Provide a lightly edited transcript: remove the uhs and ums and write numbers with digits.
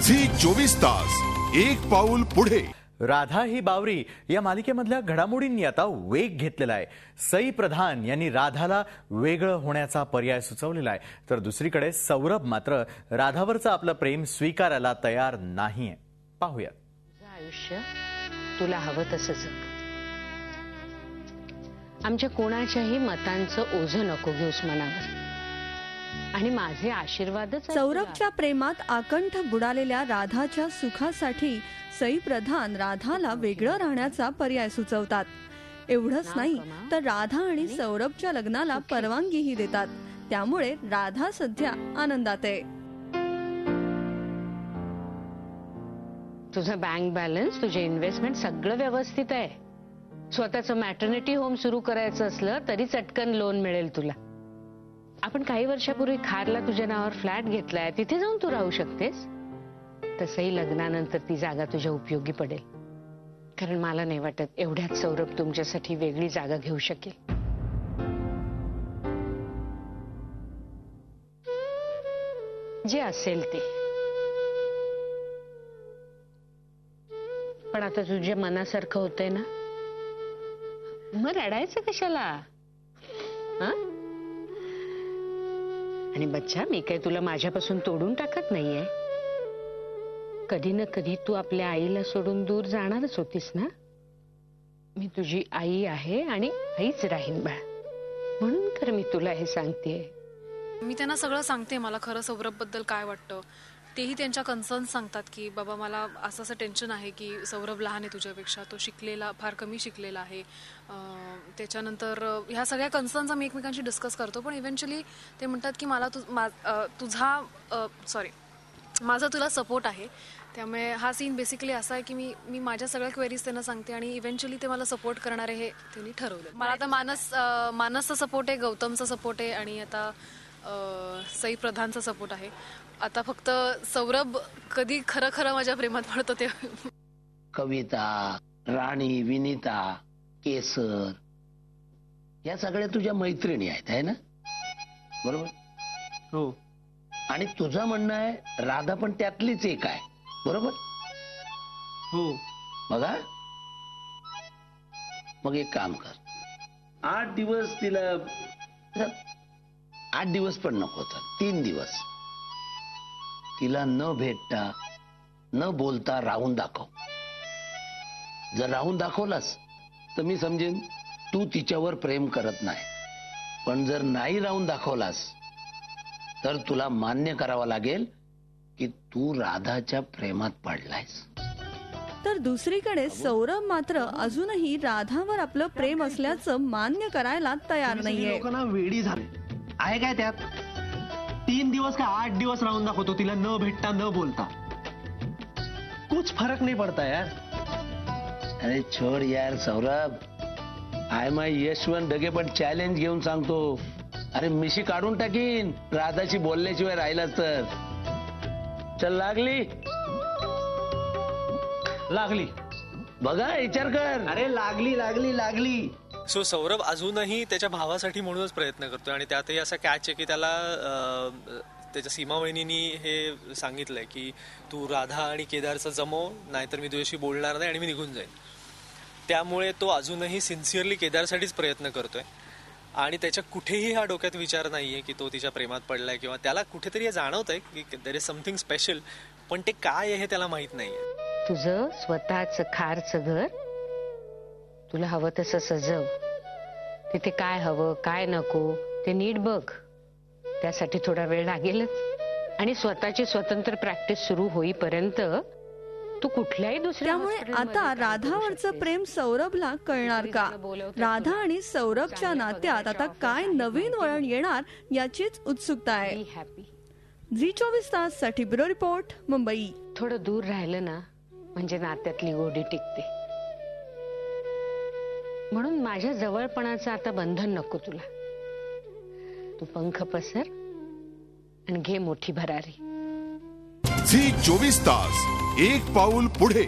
Zee 24 तास एक पाऊल पुढे। राधा ही बावरी या मालिकेमधल्या घडामोडींनी आता वेग घेतलेला आहे। सई प्रधान यांनी राधाला वेगळं होण्याचा पर्याय सुचवलेला आहे, तर दुसरीकडे सौरभ मात्र राधावरचं आपलं प्रेम स्वीकारायला तयार नाहीये। पाहूया। आयुष्य तुला हवं तसं जग, आमच्या कोणाच्याही मतांचं ओझं नको घेऊस मनावर, आणि माझे आशीर्वादच। सौरभच्या प्रेमात आकंठ बुडालेल्या राधाच्या सुखासाठी सई प्रधान राधाला वेगळं राहण्याचा पर्याय सुचवतात। एवढंच नाही तर राधा आणि सौरभच्या लग्नाला परवानगीही देतात। त्यामुळे राधा सध्या आनंदात आहे। तुझा बँक बॅलन्स, तुझे इन्व्हेस्टमेंट सगळं व्यवस्थित आहे। स्वतःचं मॅटर्निटी होम सुरू करायचं असलं तरी चटकन लोन मिळेल तुला। आपण काही वर्षापूर्वी खारला तुझ्या नावावर फ्लॅट घेतलाय, तिथे जाऊन तू राहू शकतेस। तसंही लग्नानंतर ती जागा तुझ्या उपयोगी पडेल, कारण मला नाही वाटत एवढ्यात सौरभ तुमच्यासाठी वेगळी जागा घेऊ शकेल। जे असेल ते, पण आता तुझ्या मनासारखं होतंय ना, मग रडायचं कशाला? आणि बच्चा, मी काय तुला माझ्यापासून तोडून टाकत नाहीये। कधी ना कधी तू आपल्या आईला सोडून दूर जाणारच होतीस ना। मी तुझी आई आहे आणि आईच राहीन बाळ, म्हणून तर मी तुला हे सांगतेय। मी त्यांना सगळं सांगते, मला खरं सौरभ बद्दल काय वाटतं। तेही त्यांच्या कन्सर्न सांगतात की बाबा मला असं टेन्शन आहे की सौरभ लहान आहे तुझ्यापेक्षा, तो शिकलेला, फार कमी शिकलेला आहे। त्याच्यानंतर ह्या सगळ्या कन्सर्न्स आम्ही एकमेकांशी डिस्कस करतो, पण इव्हेंच्युअली ते म्हणतात की मला माझा तुला सपोर्ट आहे। त्यामुळे हा सीन बेसिकली असा आहे की मी माझ्या सगळ्या क्वेरीज त्यांना सांगते आणि इव्हेंच्युअली ते मला सपोर्ट करणार आहे हे त्यांनी ठरवलं। मला आता मानसचा सपोर्ट आहे, गौतमचा सपोर्ट आहे आणि आता सई प्रधानचा सपोर्ट आहे। आता फक्त सौरभ कधी खरं खरं माझ्या प्रेमात पडतो ते। कविता, राणी, विनीता, केसर या सगळ्या तुझ्या मैत्रिणी आहेत, है ना? बरोबर? हो। आणि तुझं म्हणणं आहे राधा पण त्यातलीच एक आहे, बरोबर? हो। बघा, मग एक काम कर, 8 दिवस तिला, 8 दिवस पण नको तर 3 दिवस तिला न भेटता न बोलता राहून दाखव। जर राहून दाखवलास तर मी समजेन तू तिच्यावर प्रेम करत नाही, पण जर नाही राहून दाखवलास तर तुला मान्य करावं लागेल की तू राधाच्या प्रेमात पडलायस। तर दुसरीकडे सौरभ मात्र अजूनही राधावर आपलं प्रेम असल्याचं मान्य करायला तयार नाहीये। लोकांना वेडी झाले आहे काय त्यात? 3 दिवस का 8 दिवस राहून दाखवतो तिला न भेटता न बोलता, कुछ फरक नहीं पड़ता यार। अरे छोड़ यार सौरभ, आय माय यशवंत डगे पण चॅलेंज घेऊन सांगतो, अरे मिशी काढून टाकीन राधाची बोलल्याशिवाय राहिलाच तर। चल, लागली बघा, विचार कर। अरे लागली लागली लागली। सो सौरभ अजूनही त्याच्या भावासाठी म्हणूनच प्रयत्न करतोय, आणि त्यातही असा कॅच आहे की त्याला त्याच्या सीमा वहिनींनी हे सांगितलंय की तू राधा आणि केदारचं जमव, नाहीतर मी तुझ्याशी बोलणार नाही आणि मी निघून जाईन। त्यामुळे तो अजूनही सिन्सिअरली केदारसाठीच प्रयत्न करतोय, आणि त्याच्या कुठेही हा डोक्यात विचार नाहीये की तो तिच्या प्रेमात पडलाय, किंवा त्याला कुठेतरी जाणवतंय की देयर इज समथिंग स्पेशल, पण ते काय आहे हे त्याला माहित नाहीये। तुझं स्वतःच खारचं घर तुला हवं तसं सजव, तिथे काय हवं काय नको ते नीट बघ। त्यासाठी थोडा वेळ लागेलच, आणि स्वतःची स्वतंत्र प्रॅक्टिस सुरू होईपर्यंत तू कुठल्याही दुसऱ्या। त्यामुळे आता राधावरचं प्रेम सौरभला कळणार का? राधा आणि सौरभच्या नात्यात आता काय नवीन वळण येणार याचीच उत्सुकता आहे। झी 24 तास साठी ब्युरो रिपोर्ट, मुंबई। थोडं दूर राहिलं ना म्हणजे नात्यातली गोडी टिकते, म्हणून माझ्या जवळपणाचं आता बंधन नको तुला। तू पंख पसर आणि घे मोठी भरारी। झी 24 तास एक पाऊल पुढे।